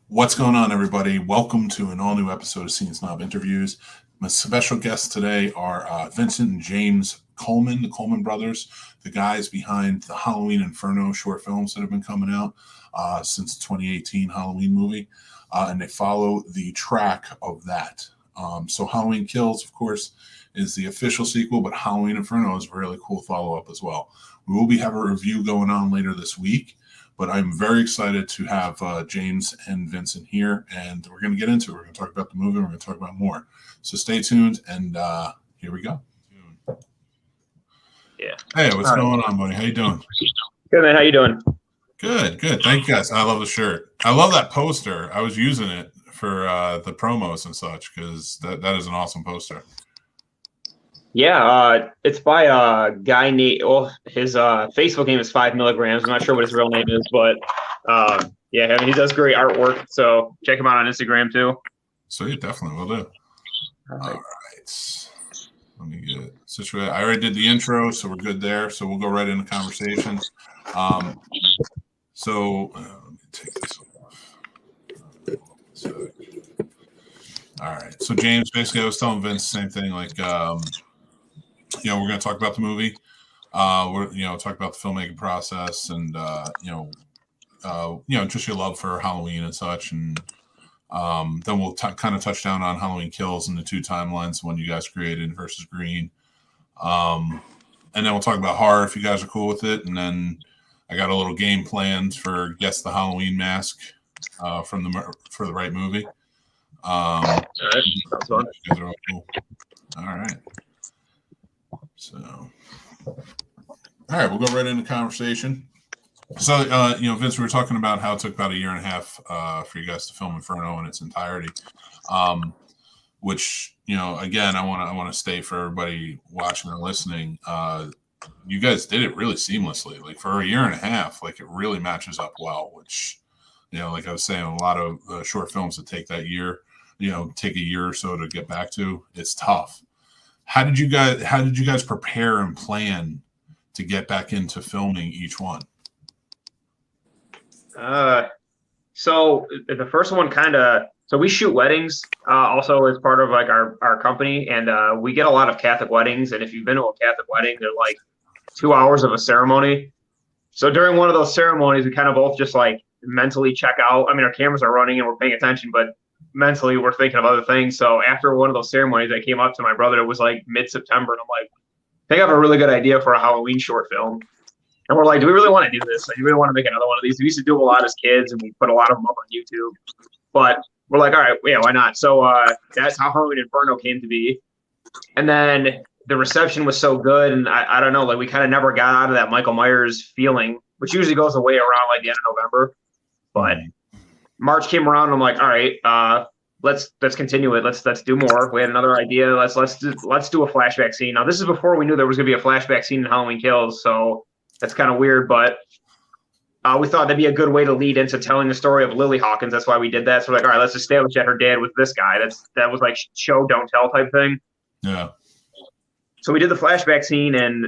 What's going on, everybody? Welcome to an all-new episode of Scene Snob Interviews. My special guests today are Vincent and James Coleman, the Coleman brothers, the guys behind the Halloween Inferno short films that have been coming out since the 2018 Halloween movie, and they follow the track of that. So Halloween Kills, of course, is the official sequel, but Halloween Inferno is a really cool follow-up as well. We will be having a review going on later this week. But I'm very excited to have James and Vincent here, and we're going to get into it. We're going to talk about the movie, and we're going to talk about more. So stay tuned, and here we go. Yeah. Hey, what's going on, buddy? How you doing? Good, man. How you doing? Good. Thank you, guys. I love the shirt. I love that poster. I was using it for the promos and such because that is an awesome poster. Yeah, it's by a guy named. Well, his Facebook name is 5 milligrams. I'm not sure what his real name is, but yeah, I mean, he does great artwork. So check him out on Instagram too. Sweet, definitely will do. All right. Let me get it situated. I already did the intro, so we're good there. So we'll go right into conversation. Let me take this off. All right. So James, basically, I was telling Vince the same thing. Like, we're going to talk about the movie. We're talk about the filmmaking process, and just your love for Halloween and such, and then we'll kind of touch down on Halloween Kills and the two timelines, one you guys created versus Green, and then we'll talk about horror if you guys are cool with it, and then I got a little game planned for Guess the Halloween Mask for the right movie. All right. Sounds fun. You guys are all cool. All right. So, all right, we'll go right into conversation. So, Vince, we were talking about how it took about a year and a half for you guys to film Inferno in its entirety, which, again, I want to state for everybody watching and listening, you guys did it really seamlessly. Like, for a year and a half, like, it really matches up well, which, like I was saying, a lot of short films that take that year, take a year or so to get back to, it's tough. How did you guys prepare and plan to get back into filming each one? So the first one so we shoot weddings also as part of like our company, and we get a lot of Catholic weddings. And if you've been to a Catholic wedding, they're like 2 hours of a ceremony. So during one of those ceremonies, we kind of both just like mentally check out. I mean, our cameras are running and we're paying attention, but mentally we're thinking of other things. So after one of those ceremonies, I came up to my brother. It was like mid-September, and I'm like, I think I have a really good idea for a Halloween short film. And we're like, do we really want to do this? Like, do we really want to make another one of these? We used to do a lot as kids, and we put a lot of them up on YouTube. But we're like, all right, yeah, why not? So that's how Halloween Inferno came to be. And then the reception was so good, and I don't know, like we kind of never got out of that Michael Myers feeling, which usually goes away around like the end of November. But March came around, and I'm like, all right, let's continue it. Let's do more. We had another idea. Let's do a flashback scene. Now, this is before we knew there was gonna be a flashback scene in Halloween Kills, so that's kind of weird, but we thought that'd be a good way to lead into telling the story of Lily Hawkins. That's why we did that. So we're like, all right, let's establish that her dad was this guy. That was like show don't tell type thing. Yeah. So we did the flashback scene, and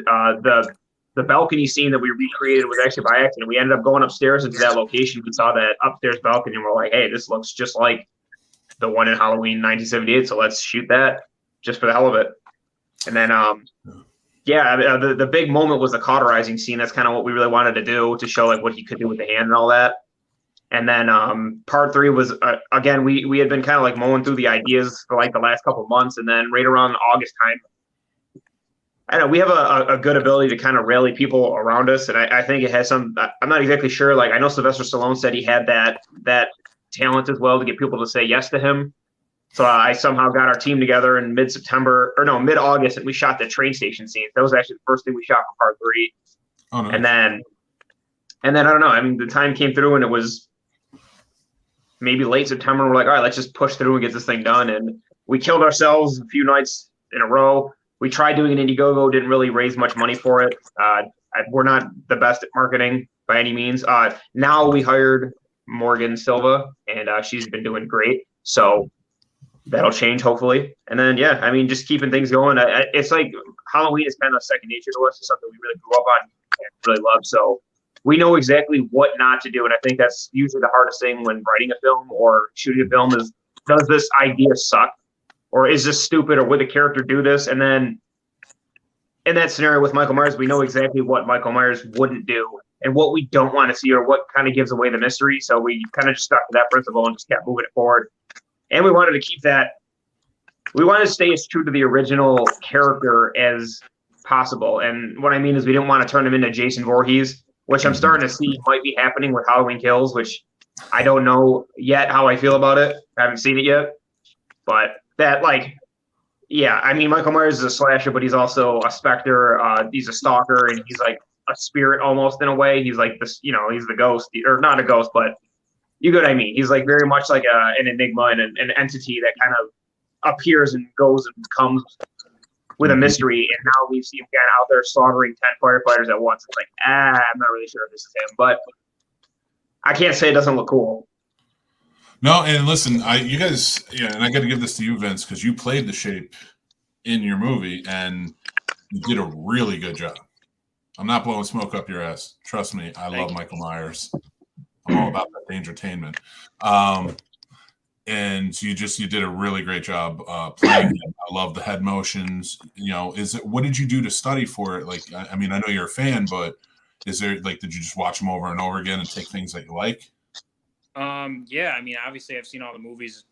the balcony scene that we recreated was actually by accident. We ended up going upstairs into that location. We saw that upstairs balcony, and we're like, hey, this looks just like the one in Halloween 1978. So let's shoot that just for the hell of it. And then, the big moment was the cauterizing scene. That's kind of what we really wanted to do, to show like what he could do with the hand and all that. And then part 3 was, again, we had been kind of like mowing through the ideas for like the last couple of months. And then right around August time, I don't know, we have a good ability to kind of rally people around us. And I think it has some, I'm not exactly sure. Like, I know Sylvester Stallone said he had that talent as well to get people to say yes to him. So I somehow got our team together in mid-August, and we shot the train station scene. That was actually the first thing we shot for part 3. Oh, no. And then I don't know. I mean, the time came through, and it was maybe late September. We're like, all right, let's just push through and get this thing done. And we killed ourselves a few nights in a row. We tried doing an Indiegogo, didn't really raise much money for it. We're not the best at marketing by any means. Now we hired Morgan Silva, and she's been doing great. So that'll change hopefully. And then, just keeping things going. It's like Halloween is kind of second nature to us. It's something we really grew up on and really love. So we know exactly what not to do. And I think that's usually the hardest thing when writing a film or shooting a film is, does this idea suck? Or is this stupid? Or would the character do this? And then in that scenario with Michael Myers, we know exactly what Michael Myers wouldn't do and what we don't want to see or what kind of gives away the mystery. So we kind of just stuck to that principle and just kept moving it forward. And we wanted to keep that. We wanted to stay as true to the original character as possible. And what I mean is we didn't want to turn him into Jason Voorhees, which I'm starting to see might be happening with Halloween Kills, which I don't know yet how I feel about it. I haven't seen it yet. But that, like, yeah, I mean, Michael Myers is a slasher, but he's also a specter. He's a stalker, and he's like a spirit almost in a way. He's like this, you know, he's the ghost, or not a ghost, but you get what I mean. He's like very much like an enigma and an entity that kind of appears and goes and comes with a mystery. And now we see him kind of out there slaughtering 10 firefighters at once. It's like, I'm not really sure if this is him, but I can't say it doesn't look cool. No, and listen, you guys, yeah, and I got to give this to you, Vince, because you played the Shape in your movie, and you did a really good job. I'm not blowing smoke up your ass. Trust me, I love Michael Myers. I'm all about that entertainment. And you did a really great job playing him. I love the head motions. You know, what did you do to study for it? Like, I mean, I know you're a fan, but is there, like, did you just watch them over and over again and take things that you like? Yeah, I mean, obviously I've seen all the movies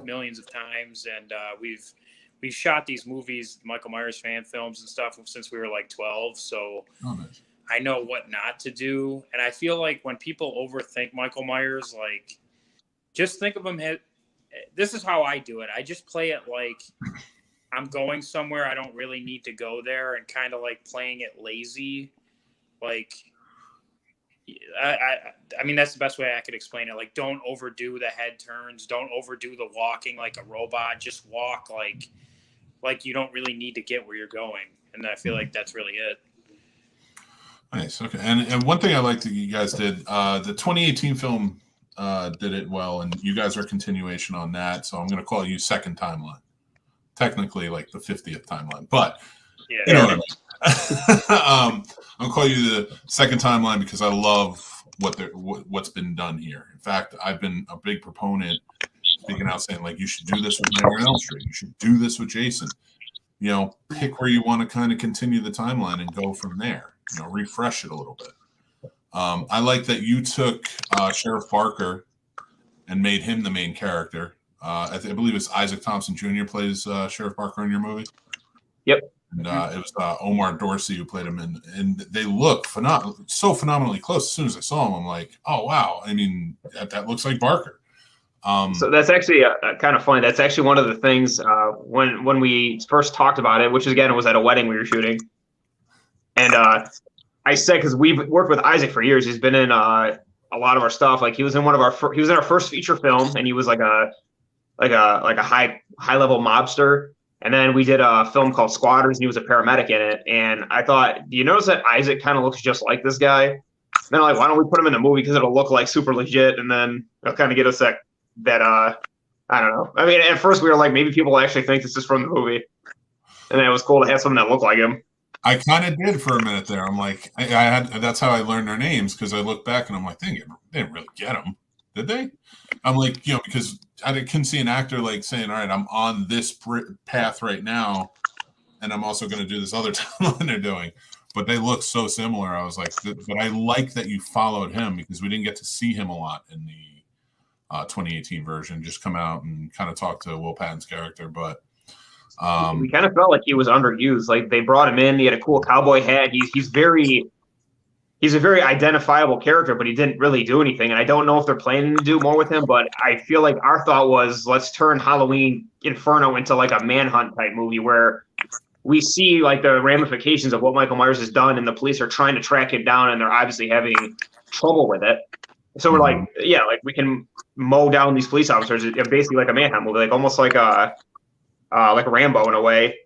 millions of times, and we've shot these movies, Michael Myers fan films and stuff, since we were like 12. So Nice. I know what not to do. And I feel like when people overthink Michael Myers, like, just think of him. This is how I do it. I just play it like I'm going somewhere. I don't really need to go there, and kind of like playing it lazy. Like, I mean, that's the best way I could explain it. Like, don't overdo the head turns. Don't overdo the walking like a robot. Just walk like you don't really need to get where you're going. And I feel like that's really it. Nice. Okay. And one thing I like that you guys did, the 2018 film did it well, and you guys are a continuation on that. So I'm going to call you second timeline. Technically, like the 50th timeline, but yeah, you know what I mean. I'll call you the second timeline because I love what's been done here. In fact, I've been a big proponent, speaking out, saying, like, you should do this with Nightmare on Elm Street. You should do this with Jason. You know, pick where you want to kind of continue the timeline and go from there. You know, refresh it a little bit. I like that you took Sheriff Barker and made him the main character. I believe it's Isaac Thompson Jr. plays Sheriff Barker in your movie. Yep. And it was Omar Dorsey who played him, and they look so phenomenally close. As soon as I saw him, I'm like, oh wow! I mean, that looks like Barker. So that's actually kind of funny. That's actually one of the things when we first talked about it, which again was at a wedding we were shooting, and I said, because we've worked with Isaac for years. He's been in a lot of our stuff. Like, he was in he was in our first feature film, and he was like a high level mobster. And then we did a film called Squatters, and he was a paramedic in it. And I thought, do you notice that Isaac kind of looks just like this guy? And then, like, why don't we put him in the movie, because it'll look like super legit, and then it'll kind of get us that I don't know. I mean, at first we were like, maybe people actually think this is from the movie, and then it was cool to have someone that looked like him. I kind of did for a minute there. I'm like, that's how I learned their names, because I look back and I'm like, they didn't really get them, did they? I'm like, you know, because I couldn't see an actor like saying, all right, I'm on this path right now, and I'm also going to do this other timeline they're doing. But they look so similar. I was like, but I like that you followed him, because we didn't get to see him a lot in the 2018 version. Just come out and kind of talk to Will Patton's character. But we kind of felt like he was underused. Like, they brought him in. He had a cool cowboy hat. He's a very identifiable character, but he didn't really do anything. And I don't know if they're planning to do more with him, but I feel like our thought was, let's turn Halloween Inferno into like a manhunt type movie where we see like the ramifications of what Michael Myers has done, and the police are trying to track him down, and they're obviously having trouble with it. So we're like, yeah, like, we can mow down these police officers. It's basically like a manhunt movie, like almost like a Rambo in a way.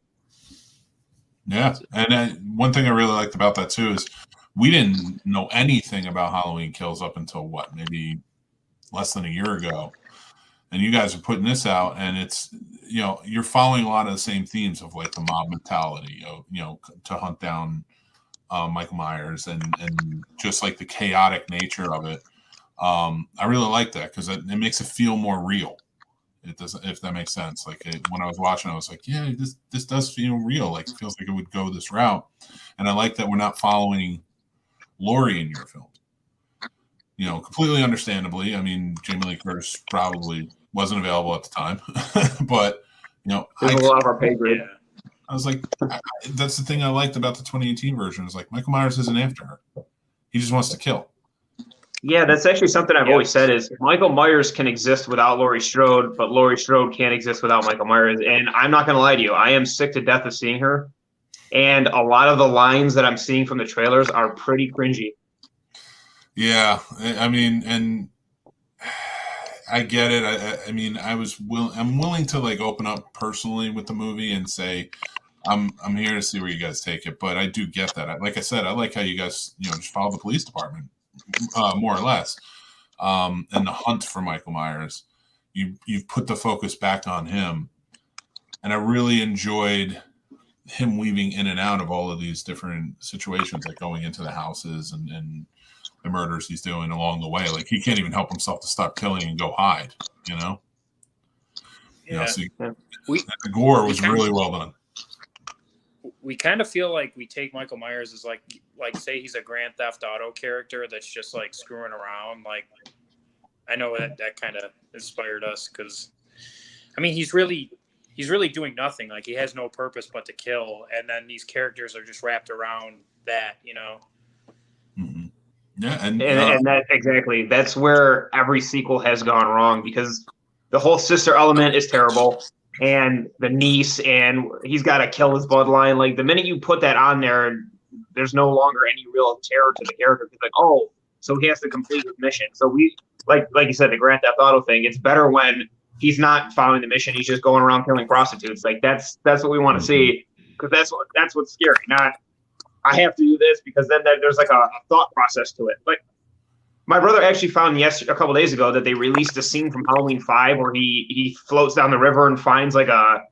Yeah, and one thing I really liked about that too is we didn't know anything about Halloween Kills up until maybe less than a year ago. And you guys are putting this out, and it's, you know, you're following a lot of the same themes of like the mob mentality, you know, to hunt down Michael Myers and just like the chaotic nature of it. I really like that because it makes it feel more real. It doesn't, if that makes sense. Like when I was watching, I was like, yeah, this does feel real. Like it feels like it would go this route. And I like that we're not following Laurie in your film. You know, completely understandably. I mean, Jamie Lee Curtis probably wasn't available at the time, but you know, There's a lot of our pay grade. Yeah. I was like, that's the thing I liked about the 2018 version. Is like Michael Myers isn't after her; he just wants to kill. Yeah, that's actually something I've always said is Michael Myers can exist without Laurie Strode, but Laurie Strode can't exist without Michael Myers. And I'm not going to lie to you. I am sick to death of seeing her. And a lot of the lines that I'm seeing from the trailers are pretty cringy. Yeah, I mean, and I get it. I mean, I'm willing to like open up personally with the movie and say, I'm here to see where you guys take it. But I do get that. Like I said, I like how you guys, you know, just follow the police department. More or less, and the hunt for Michael Myers, you've put the focus back on him, and I really enjoyed him weaving in and out of all of these different situations, like going into the houses and the murders he's doing along the way. Like he can't even help himself to stop killing and go hide, you know. Yeah. You know, so The gore was really well done. We kind of feel like we take Michael Myers as like say he's a Grand Theft Auto character that's just like screwing around. Like I know that kind of inspired us because I mean he's really doing nothing. Like he has no purpose but to kill, and then these characters are just wrapped around that, you know. Mm-hmm. Yeah, and that exactly, that's where every sequel has gone wrong because the whole sister element is terrible. And the niece, and he's got to kill his bloodline. Like the minute you put that on there, there's no longer any real terror to the character. It's like, oh, so he has to complete his mission. So we, like you said, the Grand Theft Auto thing. It's better when he's not following the mission. He's just going around killing prostitutes. Like that's what we want to see because that's what's scary. Not I have to do this because then there's like a thought process to it. Like my brother actually found a couple days ago that they released a scene from Halloween 5 where he floats down the river and finds like a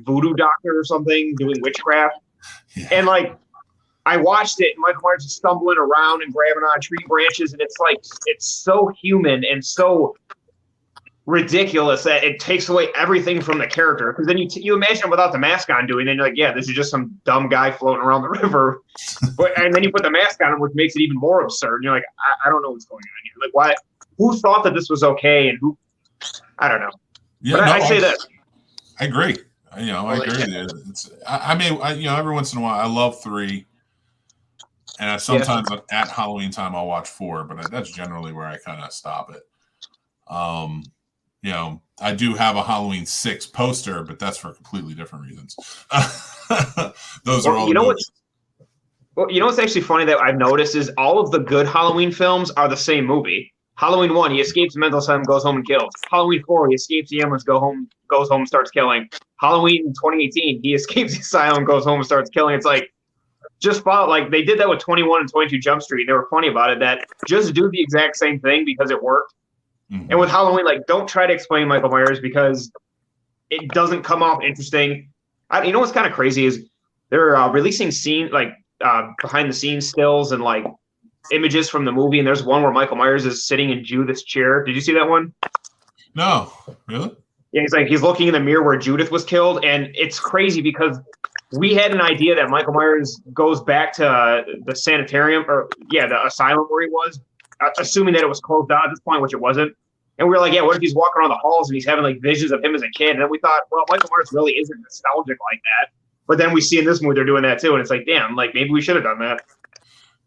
voodoo doctor or something doing witchcraft. Yeah. And like I watched it and Michael Myers is stumbling around and grabbing on tree branches and it's like it's so human and so ridiculous that it takes away everything from the character. Because then you imagine him without the mask on doing, then you're like, yeah, this is just some dumb guy floating around the river. And then you put the mask on him, which makes it even more absurd. And you're like, I don't know what's going on here. Like, why? Who thought that this was okay? And who? I don't know. Yeah, but I say this. I agree. You know, I agree. Yeah. I mean, you know, every once in a while, I love 3. And sometimes at Halloween time, I'll watch 4, but that's generally where I kind of stop it. You know, I do have a Halloween 6 poster, but that's for completely different reasons. Those are all. You know what's actually funny that I've noticed is all of the good Halloween films are the same movie. Halloween 1, he escapes the mental asylum, goes home and kills. Halloween 4, he escapes the ambulance, goes home and starts killing. Halloween 2018, he escapes the asylum, goes home and starts killing. It's like just follow, like they did that with 21 and 22 Jump Street. They were funny about it that just do the exact same thing because it worked. Mm-hmm. And with Halloween, like, don't try to explain Michael Myers because it doesn't come off interesting. You know what's kind of crazy is they're releasing behind the scenes stills and like images from the movie, and there's one where Michael Myers is sitting in Judith's chair. Did you see that one? No, really? Yeah, he's looking in the mirror where Judith was killed, and it's crazy because we had an idea that Michael Myers goes back to the sanitarium the asylum where he was, assuming that it was closed down at this point, which it wasn't. And we were like, yeah, what if he's walking around the halls and he's having like visions of him as a kid? And then we thought, well, Michael Myers really isn't nostalgic like that. But then we see in this movie they're doing that too, and it's like, damn, like maybe we should have done that.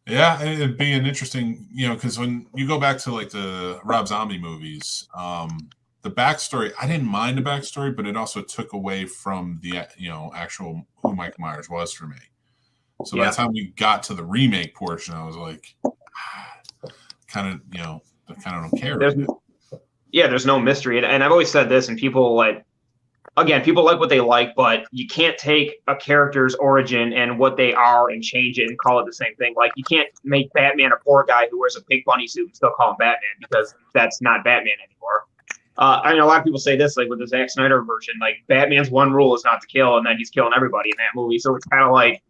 Yeah, it'd be an interesting, you know, because when you go back to like the Rob Zombie movies, the backstory, I didn't mind the backstory, but it also took away from the, you know, actual who Michael Myers was for me. So by the time we got to the remake portion, I was like, kind of, you know, I kind of don't care. There's no mystery. And I've always said this, and people like what they like, but you can't take a character's origin and what they are and change it and call it the same thing. Like, you can't make Batman a poor guy who wears a pink bunny suit and still call him Batman because that's not Batman anymore. I mean, a lot of people say this, like with the Zack Snyder version, like Batman's one rule is not to kill, and then he's killing everybody in that movie. So it's kind of like,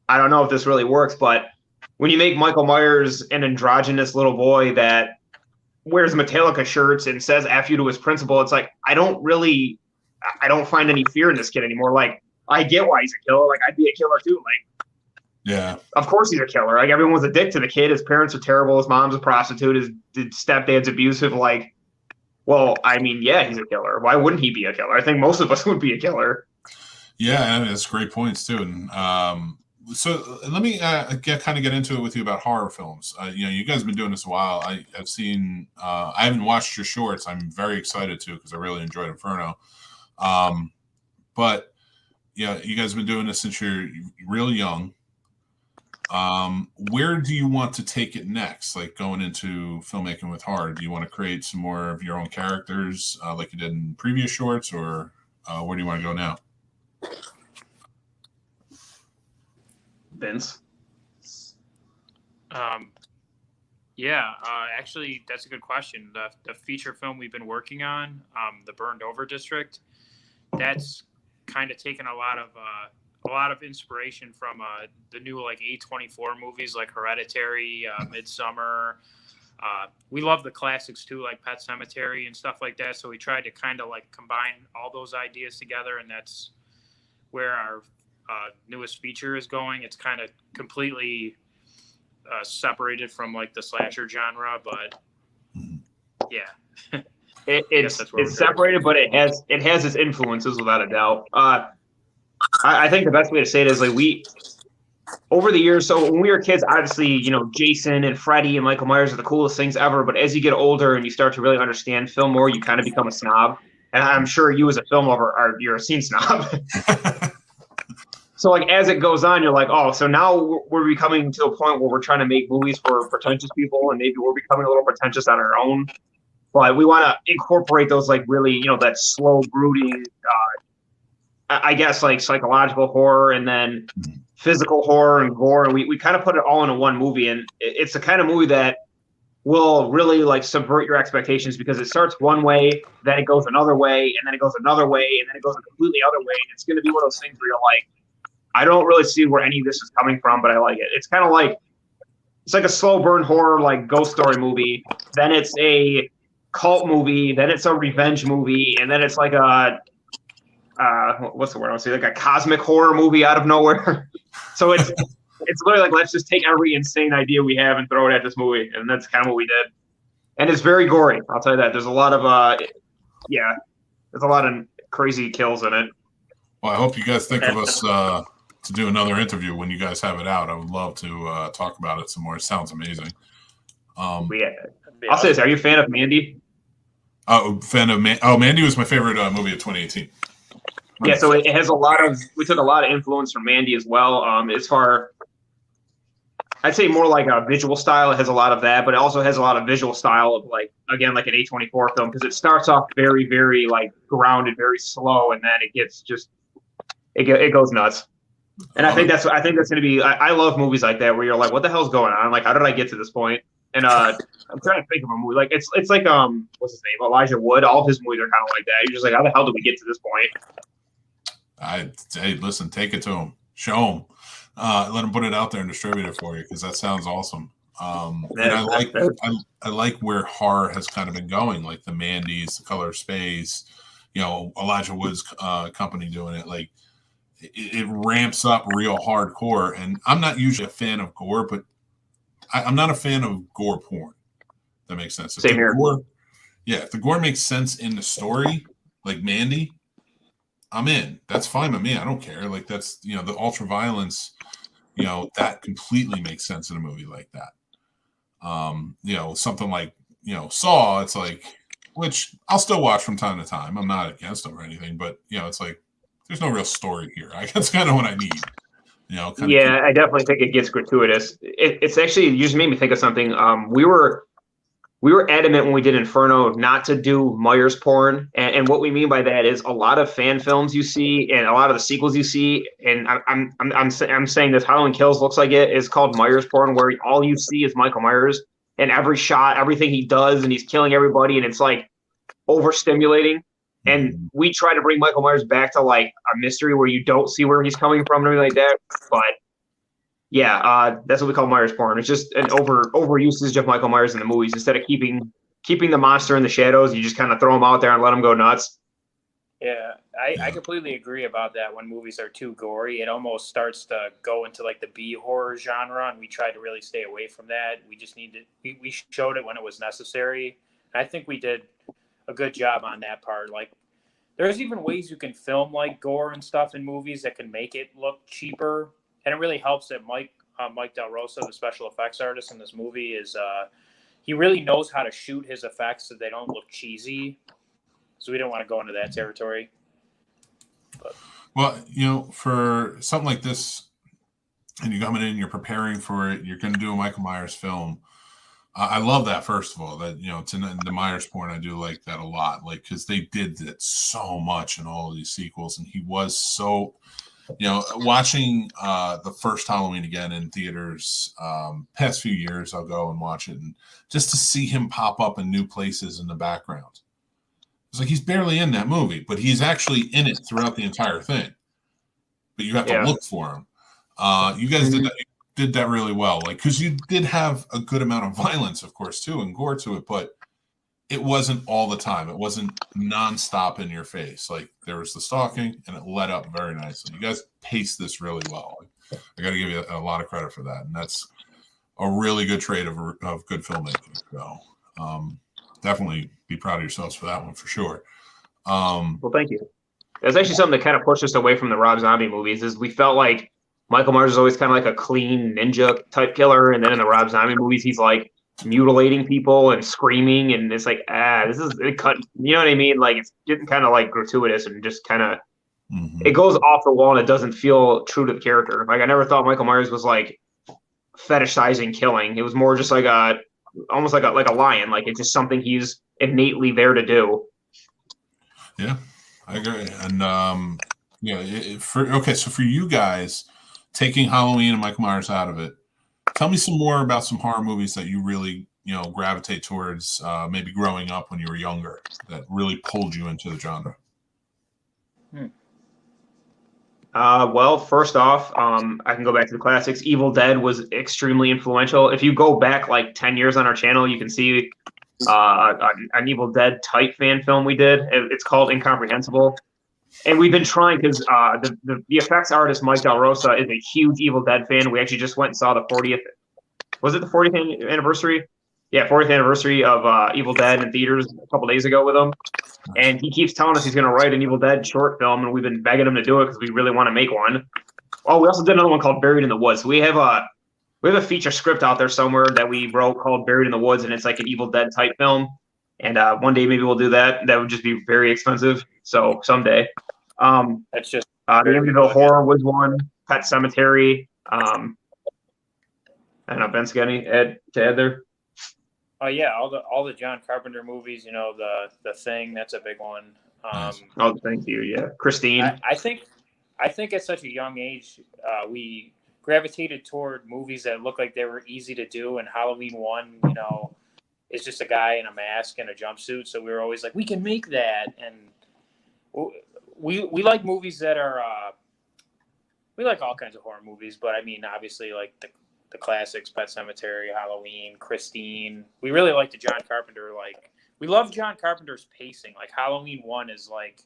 I don't know if this really works, but when you make Michael Myers an androgynous little boy that wears Metallica shirts and says F you to his principal, it's like, I don't find any fear in this kid anymore. Like, I get why he's a killer. Like, I'd be a killer too. Like, Yeah. of course he's a killer. Like, everyone was a dick to the kid. His parents are terrible. His mom's a prostitute. His stepdad's abusive. Like, well, I mean, yeah, he's a killer. Why wouldn't he be a killer? I think most of us would be a killer. Yeah, and that's great points too. And so let me kind of get into it with you about horror films. You guys have been doing this a while. I've seen. I haven't watched your shorts. I'm very excited to because I really enjoyed Inferno. But yeah, you guys have been doing this since you're real young. Where do you want to take it next? Like going into filmmaking with horror, do you want to create some more of your own characters like you did in previous shorts, or where do you want to go now? Vince. Actually, that's a good question. The feature film we've been working on, the Burned Over District, that's kind of taken a lot of inspiration from the new like A24 movies like Hereditary, Midsummer. We love the classics too, like Pet Sematary and stuff like that. So we tried to kind of like combine all those ideas together, and that's where our newest feature is going. It's kind of completely separated from like the slasher genre, but yeah. It's separated, but it has its influences without a doubt. I think the best way to say it is like over the years. So when we were kids, obviously, Jason and Freddy and Michael Myers are the coolest things ever. But as you get older and you start to really understand film more, you kind of become a snob. And I'm sure you as a film lover you're a scene snob. So like as it goes on, you're like, oh, so now we're becoming to a point where we're trying to make movies for pretentious people, and maybe we're becoming a little pretentious on our own. But we want to incorporate those like really, that slow, brooding, I guess like psychological horror and then physical horror and gore. And we kind of put it all into one movie. And it's the kind of movie that will really like subvert your expectations because it starts one way, then it goes another way, and then it goes another way, and then it goes a completely other way. And it's going to be one of those things where you're like, I don't really see where any of this is coming from, but I like it. It's kind of like, it's like a slow burn horror, like ghost story movie. Then it's a cult movie. Then it's a revenge movie. And then it's like a, what's the word I want to say? Like a cosmic horror movie out of nowhere. So it's literally like, let's just take every insane idea we have and throw it at this movie. And that's kind of what we did. And it's very gory. I'll tell you that. There's a lot of, there's a lot of crazy kills in it. Well, I hope you guys think of us to do another interview when you guys have it out. I would love to talk about it some more. It sounds amazing. I'll say this. Are you a fan of Mandy? Oh, Mandy was my favorite movie of 2018. Yeah, so it has we took a lot of influence from Mandy as well. As far, I'd say more like a visual style. It has a lot of that, but it also has a lot of visual style of like, again, like an A24 film, because it starts off very, very like grounded, very slow, and then it gets just, it goes nuts. And I think that's going to be, I love movies like that where you're like, what the hell's going on? Like, how did I get to this point? And I'm trying to think of a movie. Like, it's like, what's his name? Elijah Wood. All of his movies are kind of like that. You're just like, how the hell did we get to this point? Hey, listen, take it to him. Show him. Let him put it out there and distribute it for you because that sounds awesome. And I like where horror has kind of been going, like the Mandys, the Color of Space, Elijah Wood's company doing it. Like, it ramps up real hardcore. And I'm not usually a fan of gore, but I'm not a fan of gore porn. That makes sense. Same here. If the gore makes sense in the story, like Mandy, I'm in. That's fine with me. I don't care. Like that's, the ultra violence, that completely makes sense in a movie like that. Something like, Saw, it's like, which I'll still watch from time to time. I'm not against them or anything, but it's like, there's no real story here. That's kind of what I need. I definitely think it gets gratuitous. It's actually, you just made me think of something. We were adamant when we did Inferno not to do Myers porn, and what we mean by that is a lot of fan films you see and a lot of the sequels you see, and I'm saying this Halloween Kills looks like it is called Myers porn, where all you see is Michael Myers and every shot, everything he does, and he's killing everybody, and it's like overstimulating. And we try to bring Michael Myers back to like a mystery where you don't see where he's coming from and everything like that. But Yeah, that's what we call Myers porn. It's just an overusage of Michael Myers in the movies. Instead of keeping the monster in the shadows, you just kind of throw him out there and let him go nuts. Yeah, I completely agree about that. When movies are too gory, it almost starts to go into like the B horror genre, and we try to really stay away from that. We just we showed it when it was necessary. I think we did a good job on that part. Like, there's even ways you can film like gore and stuff in movies that can make it look cheaper, and it really helps that Mike Del Rosa, the special effects artist in this movie, is he really knows how to shoot his effects so they don't look cheesy. So we didn't want to go into that territory. But. Well, you know, for something like this, and you're coming in, you're preparing for it, you're going to do a Michael Myers film. I love that, first of all, that, you know, it's in the Myers porn. I do like that a lot, like, because they did it so much in all of these sequels, and he was so, you know, watching the first Halloween again in theaters past few years, I'll go and watch it, and just to see him pop up in new places in the background. It's like he's barely in that movie, but he's actually in it throughout the entire thing. But you have to look for him. You guys did that really well, like, because you did have a good amount of violence, of course, too, and gore to it, but it wasn't all the time. It wasn't nonstop in your face. Like, there was the stalking, and it led up very nicely. You guys paced this really well. Like, I got to give you a lot of credit for that, and that's a really good trait of good filmmaking. So, definitely be proud of yourselves for that one, for sure. Well, thank you. That's actually something that kind of pushed us away from the Rob Zombie movies. Is we felt like Michael Myers is always kind of like a clean ninja type killer, and then in the Rob Zombie movies, he's like mutilating people and screaming, and it's like, this is it cut. You know what I mean? Like, it's getting kind of like gratuitous and just kind of it goes off the wall, and it doesn't feel true to the character. Like, I never thought Michael Myers was like fetishizing killing. It was more just like almost like a lion. Like, it's just something he's innately there to do. Yeah, I agree. And so for you guys, taking Halloween and Michael Myers out of it, tell me some more about some horror movies that you really, you know, gravitate towards, maybe growing up when you were younger, that really pulled you into the genre. Well, first off, I can go back to the classics. Evil Dead was extremely influential. If you go back like 10 years on our channel, you can see an Evil Dead type fan film we did. It's called Incomprehensible. And we've been trying, because the effects artist Mike Del Rosa is a huge Evil Dead fan. We actually just went and saw the 40th. Was it the 40th anniversary? Yeah, 40th anniversary of Evil Dead in theaters a couple days ago with him. And he keeps telling us he's going to write an Evil Dead short film, and we've been begging him to do it because we really want to make one. Oh, we also did another one called Buried in the Woods. So we have a feature script out there somewhere that we wrote called Buried in the Woods, and it's like an Evil Dead type film. And one day maybe we'll do that. That would just be very expensive. So someday. That's just the Amityville Horror was one. Pet Cemetery. I don't know, Ben's got any to add there? Oh yeah, all the John Carpenter movies. You know, the Thing. That's a big one. Thank you. Yeah, Christine. I think at such a young age, we gravitated toward movies that looked like they were easy to do. And Halloween 1, you know, is just a guy in a mask and a jumpsuit. So we were always like, we can make that. And we like movies that are. We like all kinds of horror movies, but I mean, obviously, like the classics, Pet Cemetery, Halloween, Christine. We really like the John Carpenter. Like, we love John Carpenter's pacing. Like, Halloween 1 is like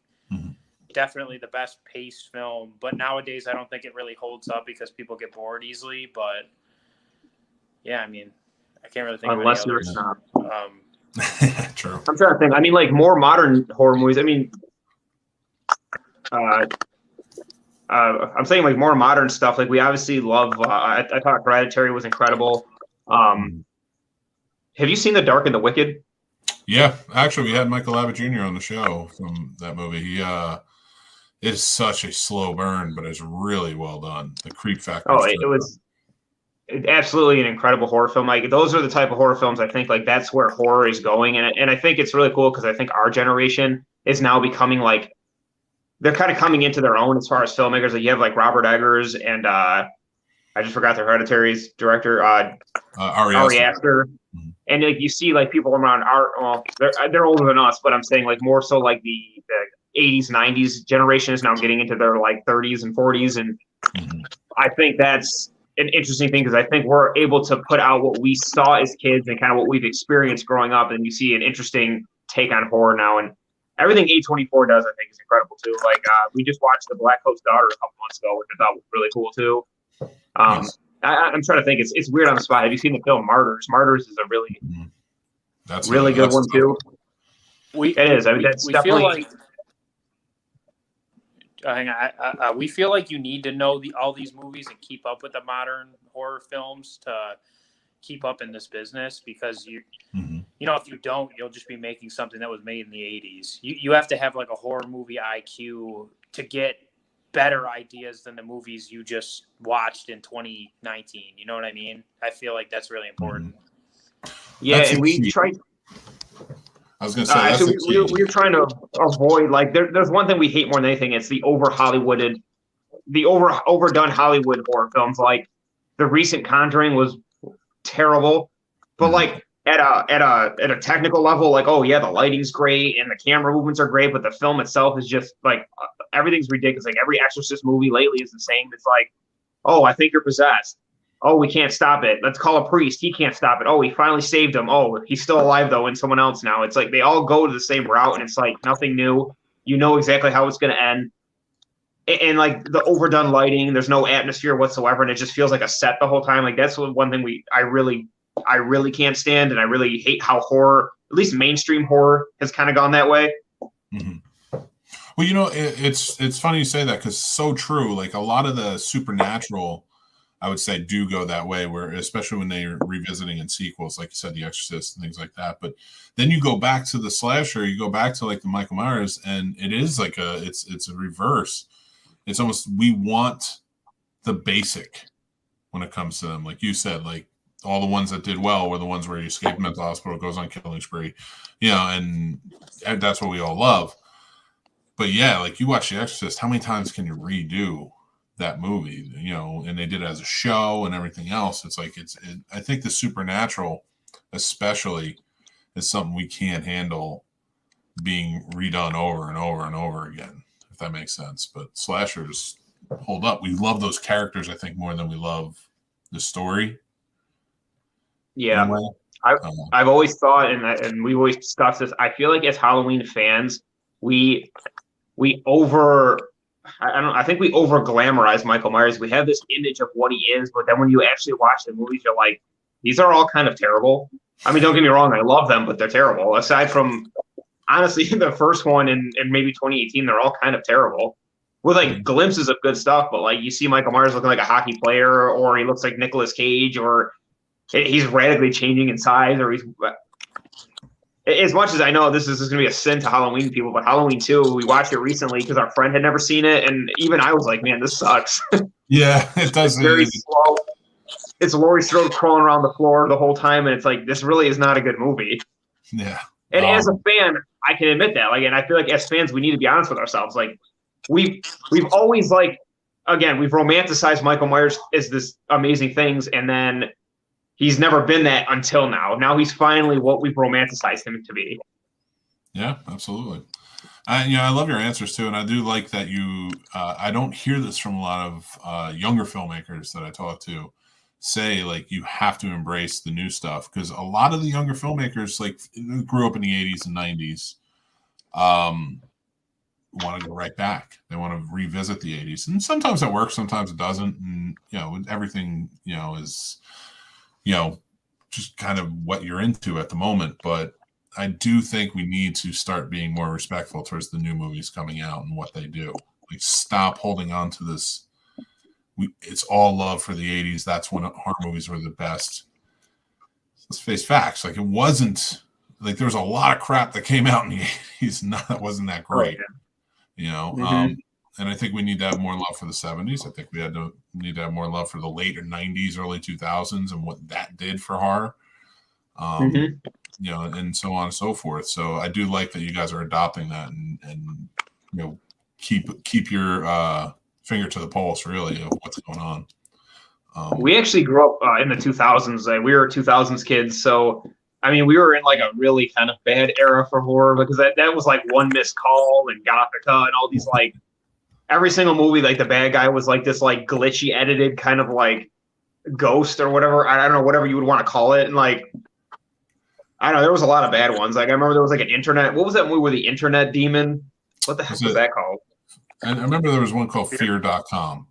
definitely the best paced film, but nowadays I don't think it really holds up because people get bored easily. But yeah, I mean, I can't really think unless of any you're others. True. I'm trying to think. I mean, like, more modern horror movies. I mean, I'm saying like more modern stuff. Like, we obviously love. I thought Hereditary was incredible. Have you seen The Dark and the Wicked? Yeah, actually, we had Michael Abbott Jr. on the show from that movie. He it is such a slow burn, but it's really well done. The creep factor. Oh, it was absolutely an incredible horror film. Like, those are the type of horror films I think like that's where horror is going, and I think it's really cool because I think our generation is now becoming like. They're kind of coming into their own as far as filmmakers. Like, you have like Robert Eggers and I just forgot the Hereditary's director, Ari Aster. And like, you see like people around they're older than us, but I'm saying like more so like the 80s, 90s generation is now getting into their like 30s and 40s. And I think that's an interesting thing because I think we're able to put out what we saw as kids and kind of what we've experienced growing up, and you see an interesting take on horror now. And everything A24 does, I think, is incredible too. Like we just watched The Black Coat's Daughter a couple months ago, which I thought was really cool too. Nice. I'm trying to think. It's weird on the spot. Have you seen the film Martyrs? Martyrs is a really That's really good one too. It is. I mean, that's we definitely. feel like. Hang on. We feel like you need to know all these movies and keep up with the modern horror films to keep up in this business, because you know, if you don't, you'll just be making something that was made in the 80s. You have to have like a horror movie IQ to get better ideas than the movies you just watched in 2019. You know what I mean? I feel like that's really important. Yeah, That's and we tried. I was going to say, so we're trying to avoid, like, there's one thing we hate more than anything. It's the overdone Hollywood horror films. Like the recent Conjuring was terrible, but like at a technical level, like, oh yeah, the lighting's great and the camera movements are great, but the film itself is just like everything's ridiculous. Like every Exorcist movie lately is the same. It's like, oh, I think you're possessed. Oh, we can't stop it. Let's call a priest. He can't stop it. Oh, we finally saved him. Oh, he's still alive, though, and someone else now. It's like they all go to the same route, and it's like nothing new. You know exactly how it's going to end. And like the overdone lighting, there's no atmosphere whatsoever, and it just feels like a set the whole time. Like that's one thing I really can't stand, and I really hate how horror, at least mainstream horror, has kind of gone that way. Well, you know, it's funny you say that, because so true. Like a lot of the supernatural, I would say, do go that way, where especially when they're revisiting in sequels, like you said, The Exorcist and things like that. But then you go back to the slasher, you go back to like the Michael Myers, and it is like it's a reverse. It's almost, we want the basic when it comes to them. Like you said, like all the ones that did well were the ones where you escape mental hospital, goes on killing spree, you know, and that's what we all love. But yeah, like you watch The Exorcist, how many times can you redo that movie, you know? And they did it as a show and everything else. It's like I think the supernatural especially is something we can't handle being redone over and over and over again, if that makes sense. But slashers hold up. We love those characters, I think, more than we love the story. Yeah, I've always thought, and we always discuss this, I feel like as Halloween fans, I think we over glamorize Michael Myers. We have this image of what he is, but then when you actually watch the movies, you're like, these are all kind of terrible. I mean, don't get me wrong, I love them, but they're terrible. Aside from, honestly, the first one in maybe 2018, they're all kind of terrible. With like glimpses of good stuff, but like you see Michael Myers looking like a hockey player, or he looks like Nicolas Cage, or he's radically changing in size, or he's. As much as I know this is going to be a sin to Halloween people, but Halloween 2, we watched it recently because our friend had never seen it, and even I was like, man, this sucks. Yeah, it does. It's very slow. It's Laurie Strode crawling around the floor the whole time, and it's like, this really is not a good movie. Yeah. And as a fan, I can admit that. Like, and I feel like as fans, we need to be honest with ourselves. Like, we've always, like, again, we've romanticized Michael Myers as this amazing things, and then he's never been that until now. Now he's finally what we've romanticized him to be. Yeah, absolutely. I love your answers too, and I do like that you. I don't hear this from a lot of younger filmmakers that I talk to. Say like you have to embrace the new stuff, because a lot of the younger filmmakers like grew up in the 80s and 90s. Want to go right back. They want to revisit the 80s, and sometimes it works, sometimes it doesn't. And everything is. Just kind of what you're into at the moment. But I do think we need to start being more respectful towards the new movies coming out and what they do. Like, stop holding on to this. It's all love for the 80s. That's when horror movies were the best. Let's face facts. Like, it wasn't like there was a lot of crap that came out in the 80s. That wasn't that great. And I think we need to have more love for the 70s. I think we need to have more love for the later 90s, early 2000s, and what that did for horror. And so on and so forth. So I do like that you guys are adopting that and keep your finger to the pulse, really, of what's going on. We actually grew up in the 2000s. We were 2000s kids. So, I mean, we were in like a really kind of bad era for horror, because that was like One Missed Call and Gothica and all these like, every single movie, like the bad guy was like this like glitchy edited kind of like Ghost or whatever. I don't know, whatever you would want to call it. And like, I don't know, there was a lot of bad ones. Like I remember there was like an internet. What was that movie with the internet demon? What the heck was that called? And I remember there was one called Fear.com.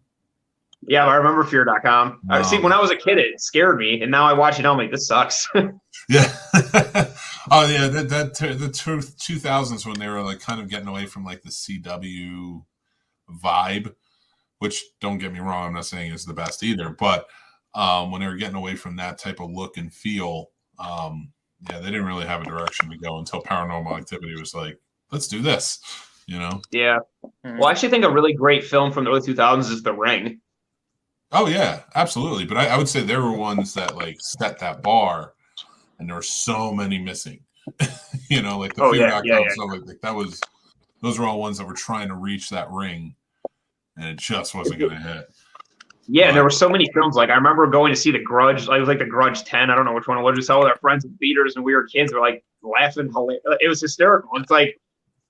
Yeah, I remember Fear.com. See, when I was a kid, it scared me, and now I watch it. I'm like, this sucks. Yeah. Oh yeah, the 2000s when they were like kind of getting away from like the CW vibe, which don't get me wrong, I'm not saying it's the best either, but when they were getting away from that type of look and feel, yeah, they didn't really have a direction to go until Paranormal Activity was like, let's do this, you know? Yeah. Well, I actually think a really great film from the early 2000s is The Ring. Oh yeah, absolutely. But I would say there were ones that like set that bar, and there were so many missing. You know, like the Fear.com. So like that was, those were all ones that were trying to reach that ring, and it just wasn't going to hit. Yeah, there were so many films. Like I remember going to see The Grudge. Like, it was like The Grudge 10. I don't know which one it was. We saw with our friends in theaters, and we were kids. We're like laughing. It was hysterical. It's like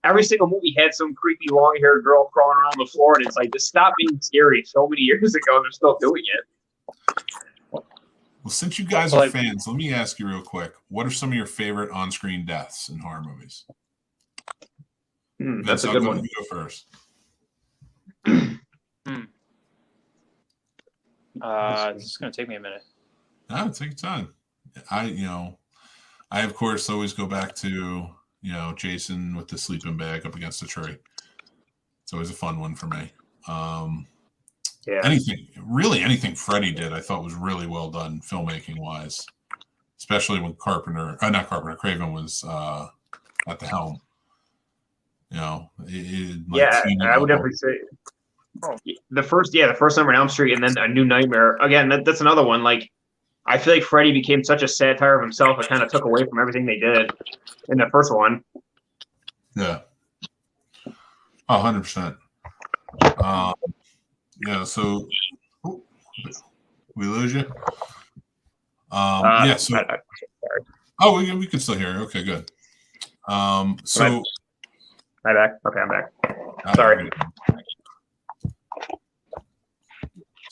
every single movie had some creepy long-haired girl crawling around the floor, and it's like, just stop being scary. So many years ago, they're still doing it. Well, since you guys are fans, let me ask you real quick: what are some of your favorite on-screen deaths in horror movies? That's a good one. You go first. This is going to take me a minute. No, take your time. I of course always go back to Jason with the sleeping bag up against the tree. It's always a fun one for me. Yeah. Anything Freddy did, I thought was really well done filmmaking wise, especially when Craven was at the helm. I would definitely say the first Nightmare on Elm Street, and then A New Nightmare. Again, that's another one. Like, I feel like Freddy became such a satire of himself, it kind of took away from everything they did in the first one. Yeah. 100%. Yeah, so we lose you. We can still hear you. Okay, good. Am I back? Okay, I'm back. Sorry.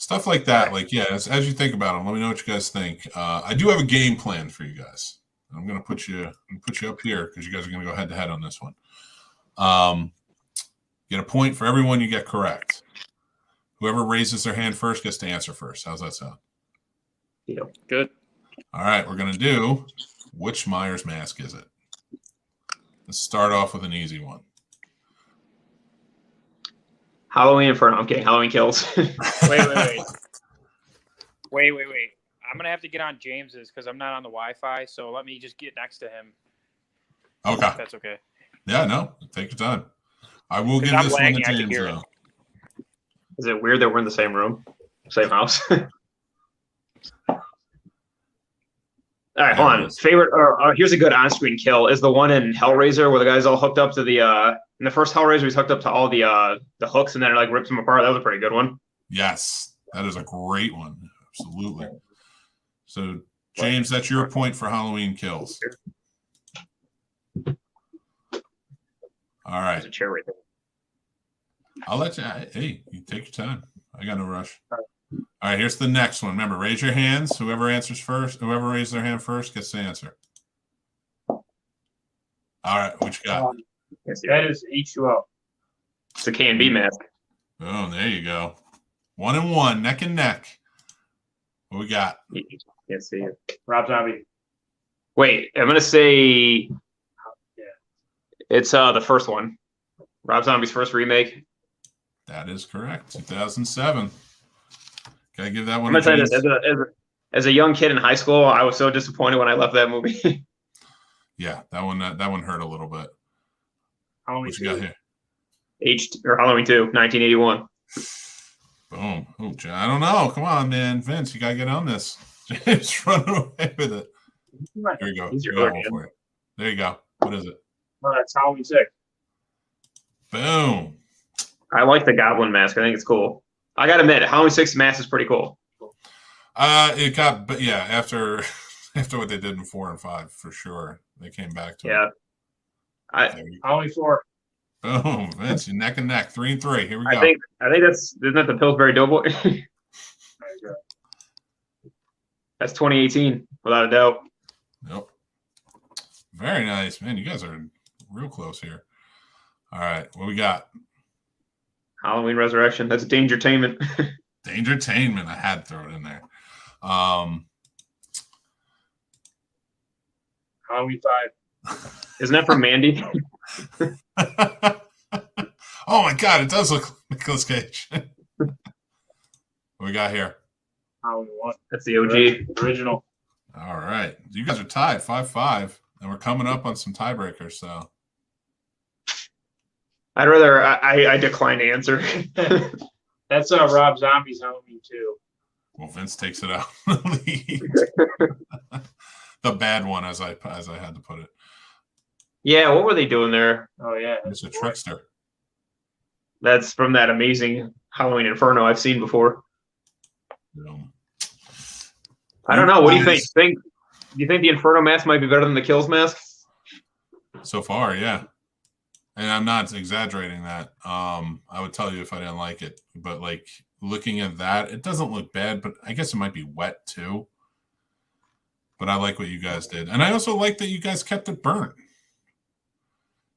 Stuff like that, as you think about them, let me know what you guys think. I do have a game plan for you guys. I'm gonna put you up here because you guys are gonna go head to head on this one. Get a point for everyone you get correct. Whoever raises their hand first gets to answer first. How's that sound? Yeah. Good. All right, we're going to do which Myers mask is it? Let's start off with an easy one. Halloween Inferno. I'm kidding. Halloween Kills. Wait. I'm going to have to get on James's because I'm not on the Wi-Fi, so let me just get next to him. Okay. That's okay. Yeah, no. Take your time. I will give this one to James, though. Is it weird that we're in the same room? Same house? All right, hold on. Favorite, here's a good on-screen kill. Is the one in Hellraiser where the guy's all hooked up to the in the first Hellraiser, he's hooked up to all the hooks and then it like rips them apart. That was a pretty good one. Yes, that is a great one. Absolutely. So, James, that's your point for Halloween Kills. All right. There's a chair right there. I'll let you. Hey, you take your time. I got no rush. All right, here's the next one. Remember, raise your hands. Whoever answers first, whoever raises their hand first gets to answer. All right, what you got? That is H2O. It's a K&B mask. Oh, there you go. 1-1, neck and neck. What we got? Can't see it. Rob Zombie. Wait, I'm gonna say it's the first one. Rob Zombie's first remake. That is correct. 2007. Gotta give that one. I'm gonna tell you, as a young kid in high school, I was so disappointed when I left that movie. Yeah, that one hurt a little bit. Halloween what you got here? Halloween 2, 1981. Boom. Oh, I don't know. Come on, man. Vince, you gotta get on this. James running away with it. There you go. There you go. What is it? Oh, that's Halloween 6. Boom. I like the Goblin mask. I think it's cool. I gotta admit, Halloween 6 mask is pretty cool. After what they did in 4 and 5, for sure. They came back to it. Halloween 4. Boom, Vince, you're neck and neck. 3 and 3. Here we go. I think isn't that the Pillsbury Doughboy? That's 2018, without a doubt. Yep. Very nice, man. You guys are real close here. All right, what we got? Halloween Resurrection. That's Dangertainment. Dangertainment. I had to throw it in there. Halloween 5. Isn't that from Mandy? Oh my God, it does look like Nicolas Cage. What we got here? Halloween 1. That's the OG. Original. All right. You guys are tied 5-5, and we're coming up on some tiebreakers, so. I'd rather I decline to answer. That's Rob Zombie's Halloween 2. Well, Vince takes it out. The bad one, as I had to put it. Yeah, what were they doing there? Oh yeah, It's a trickster. That's from that amazing Halloween Inferno I've seen before. I don't know. What do you think? Do you think the Inferno mask might be better than the Kills mask? So far, yeah. And I'm not exaggerating that. I would tell you if I didn't like it. But, like, looking at that, it doesn't look bad, but I guess it might be wet, too. But I like what you guys did. And I also like that you guys kept it burnt.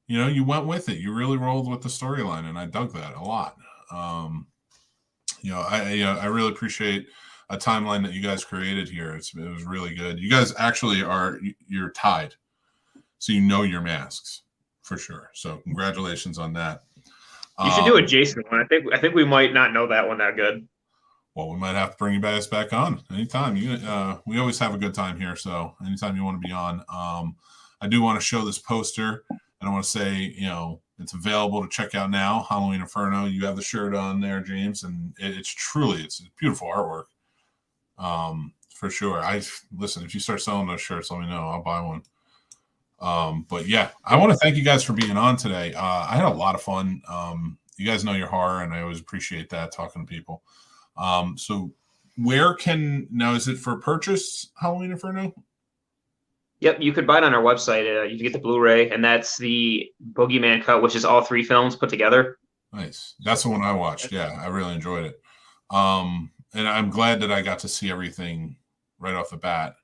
You know, you went with it. You really rolled with the storyline, and I dug that a lot. I really appreciate a timeline that you guys created here. It was really good. You guys actually you're tied. So you know your masks. For sure. So congratulations on that. You should do a Jason one. I think we might not know that one that good. Well, we might have to bring you guys back on anytime. We always have a good time here. So anytime you want to be on, I do want to show this poster, and I want to say, it's available to check out now. Halloween Inferno. You have the shirt on there, James, and it's beautiful artwork. For sure. Listen, if you start selling those shirts, let me know. I'll buy one. But yeah, I want to thank you guys for being on today. I had a lot of fun. You guys know your horror, and I always appreciate that, talking to people. So is it for purchase, Halloween Inferno? Yep, you could buy it on our website. You can get the Blu-ray, and that's the Boogeyman cut, which is all 3 films put together. Nice. That's the one I watched. Yeah, I really enjoyed it. And I'm glad that I got to see everything right off the bat.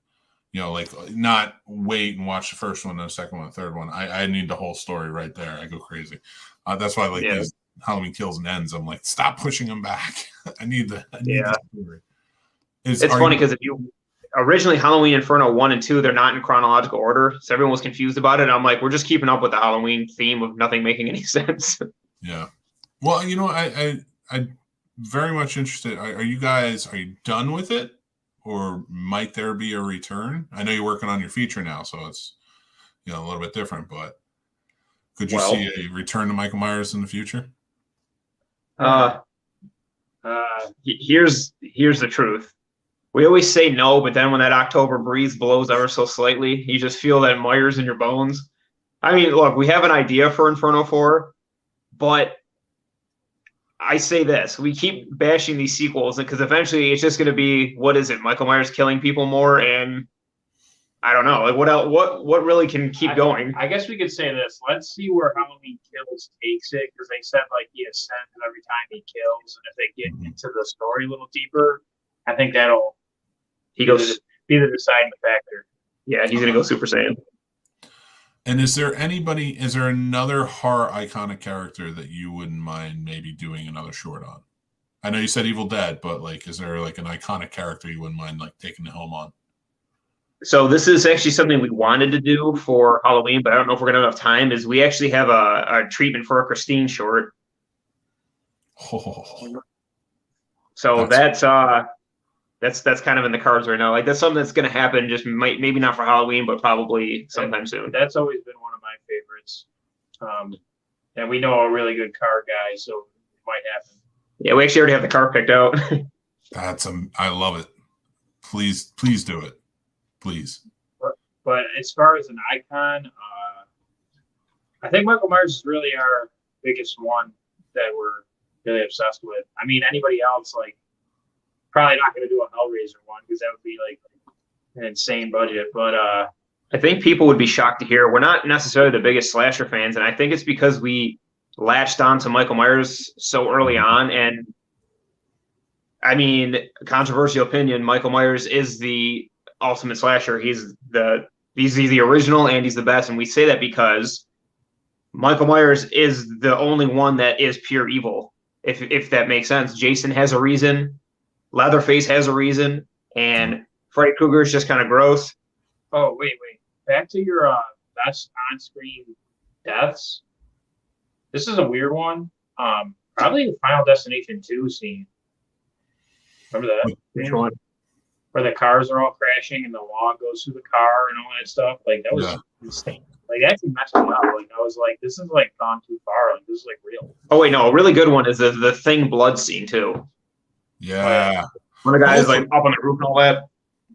Not wait and watch the first one, the second one, the third one. I need the whole story right there. I go crazy. That's why these Halloween Kills and Ends, I'm like, stop pushing them back. I need the story. It's funny because originally Halloween Inferno 1 and 2, they're not in chronological order. So everyone was confused about it. And I'm like, we're just keeping up with the Halloween theme of nothing making any sense. Yeah. Well, I very much interested. Are you done with it? Or might there be a return? I know you're working on your feature now, so it's a little bit different. But could you see a return to Michael Myers in the future? Here's the truth. We always say no, but then when that October breeze blows ever so slightly, you just feel that Myers in your bones. I mean, look, we have an idea for Inferno 4, but I say this: we keep bashing these sequels because eventually it's just going to be, what is it? Michael Myers killing people more, and I don't know. Like, what else? What really can keep going? I guess we could say this: let's see where Halloween Kills takes it, because they said he ascends every time he kills, and if they get into the story a little deeper, I think that'll be the deciding factor. Yeah, he's going to go Super Saiyan. And is there another horror iconic character that you wouldn't mind maybe doing another short on? I know you said Evil Dead, but is there an iconic character you wouldn't mind taking the helm on? So this is actually something we wanted to do for Halloween, but I don't know if we're gonna have enough time. Is we actually have a treatment for a Christine short. Oh. So that's kind of in the cards right now. That's something that's gonna happen. Just maybe not for Halloween, but probably sometime soon. That's always been one of my favorites. And we know a really good car guy, so it might happen. Yeah, we actually already have the car picked out. I love it. Please do it. Please. But as far as an icon, I think Michael Myers is really our biggest one that we're really obsessed with. I mean, anybody else, probably not going to do a Hellraiser one because that would be an insane budget. But I think people would be shocked to hear we're not necessarily the biggest slasher fans, and I think it's because we latched on to Michael Myers so early on, and I mean, controversial opinion, Michael Myers is the ultimate slasher. He's the original and he's the best. And we say that because Michael Myers is the only one that is pure evil, if that makes sense. Jason has a reason, Leatherface has a reason, and Freddy Krueger is just kind of gross. Oh, wait. Back to your best on-screen deaths. This is a weird one. Probably the Final Destination 2 scene. Remember that? Which one? Where the cars are all crashing and the log goes through the car and all that stuff. Like, that was insane. Like, that actually messed me up. Like, I was like, this is, like, gone too far. Like, this is, like, real. Oh, wait, no. A really good one is the Thing blood scene, too. Yeah. When the guy's, like, up on the roof and all that.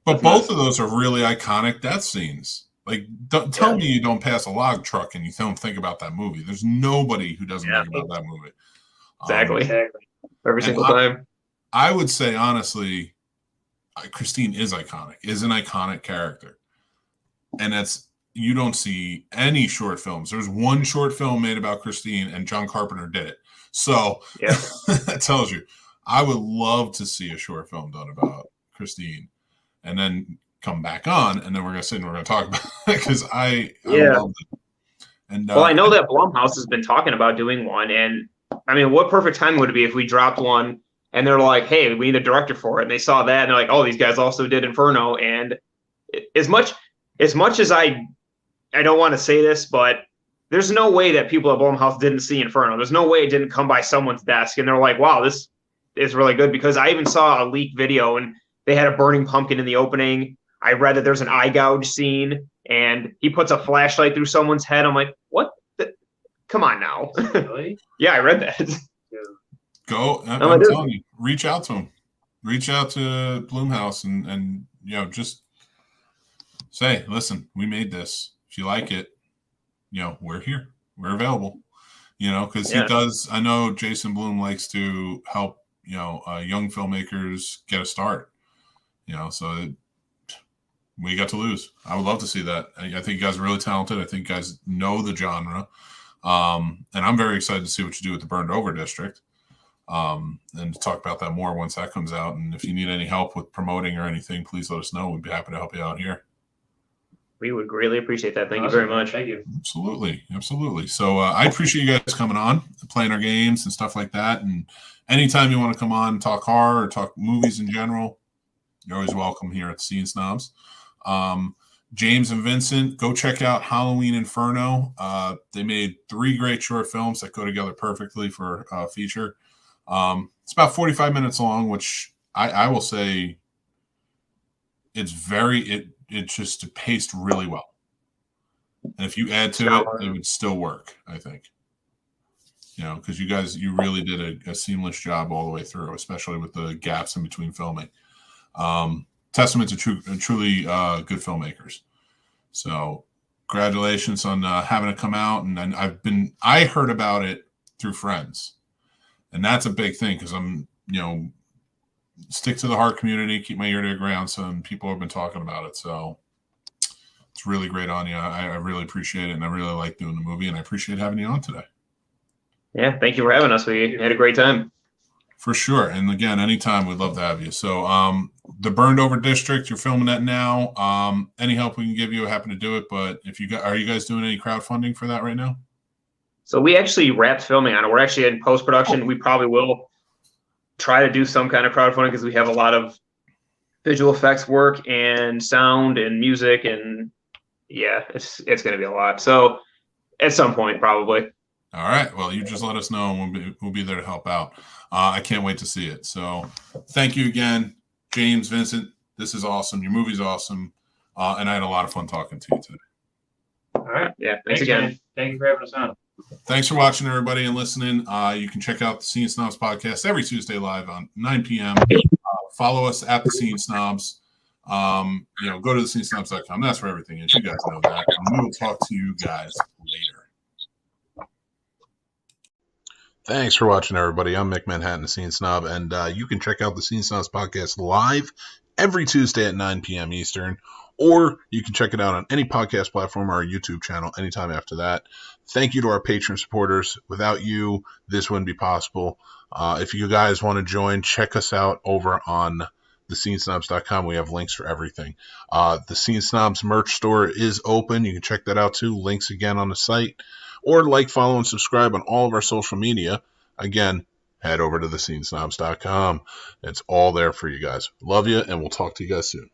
But both of those are really iconic death scenes. Like, don't tell me you don't pass a log truck and you don't think about that movie. There's nobody who doesn't think about that movie. Exactly. Every single time. I would say, honestly, Christine is iconic, is an iconic character. And you don't see any short films. There's one short film made about Christine, and John Carpenter did it. So that tells you. I would love to see a short film done about Christine, and then come back on, and then we're going to sit and we're going to talk about it, because I love it. And, well, I know that Blumhouse has been talking about doing one, and I mean, what perfect time would it be if we dropped one and they're like, hey, we need a director for it, and they saw that and they're like, oh, these guys also did Inferno. And as much as I don't want to say this, but there's no way that people at Blumhouse didn't see Inferno. There's no way it didn't come by someone's desk and they're like, wow, this is really good, because I even saw a leaked video and they had a burning pumpkin in the opening. I read that there's an eye gouge scene and he puts a flashlight through someone's head. I'm like, what? Come on now. Really? Yeah, I read that. Go. I'm telling you, reach out to him. Reach out to Blumhouse and just say, listen, we made this. If you like it, we're here. We're available. Because he does. I know Jason Blum likes to help, young filmmakers get a start. So we got to lose. I would love to see that. I think you guys are really talented. I think you guys know the genre. And I'm very excited to see what you do with the Burned Over District. And to talk about that more once that comes out. And if you need any help with promoting or anything, please let us know. We'd be happy to help you out here. We would greatly appreciate that. Thank you very much. Thank you. Absolutely. So I appreciate you guys coming on, playing our games and stuff like that. And anytime you want to come on and talk horror or talk movies in general, you're always welcome here at Scene Snobs. James and Vincent, go check out Halloween Inferno. They made 3 great short films that go together perfectly for a feature. It's about 45 minutes long, which I will say it's just paced really well. And if you add to it would still work, I think. Because you really did a seamless job all the way through, especially with the gaps in between filming. Testament to truly good filmmakers. So congratulations on having it come out. And I heard about it through friends. And that's a big thing, because I'm, stick to the horror community, keep my ear to the ground. Some people have been talking about it. So it's really great on you. I really appreciate it. And I really like doing the movie, and I appreciate having you on today. Yeah. Thank you for having us. We had a great time. For sure. And again, anytime, we'd love to have you. So the Burned Over District, you're filming that now. Any help we can give you, happy to do it. But are you guys doing any crowdfunding for that right now? So we actually wrapped filming on it. We're actually in post-production. We probably will try to do some kind of crowdfunding, because we have a lot of visual effects work and sound and music, and it's going to be a lot. So at some point, probably. All right. Well, you just let us know, and we'll be there to help out. I can't wait to see it. So thank you again, James, Vincent. This is awesome. Your movie's awesome. And I had a lot of fun talking to you today. All right. Yeah. Thanks again. Man. Thank you for having us on. Thanks for watching, everybody, and listening. You can check out the Scene Snobs podcast every Tuesday live on 9 p.m. Follow us at the Scene Snobs. Go to thescenesnobs.com. That's where everything is. You guys know that. And we will talk to you guys later. Thanks for watching, everybody. I'm Mick Manhattan, the Scene Snob, and you can check out the Scene Snobs podcast live every Tuesday at 9 p.m. Eastern, or you can check it out on any podcast platform or our YouTube channel anytime after that. Thank you to our Patreon supporters. Without you, this wouldn't be possible. If you guys want to join, check us out over on thescenesnobs.com. We have links for everything. The Scene Snobs merch store is open. You can check that out too. Links again on the site. Or like, follow, and subscribe on all of our social media. Again, head over to thescenesnobs.com. It's all there for you guys. Love you, and we'll talk to you guys soon.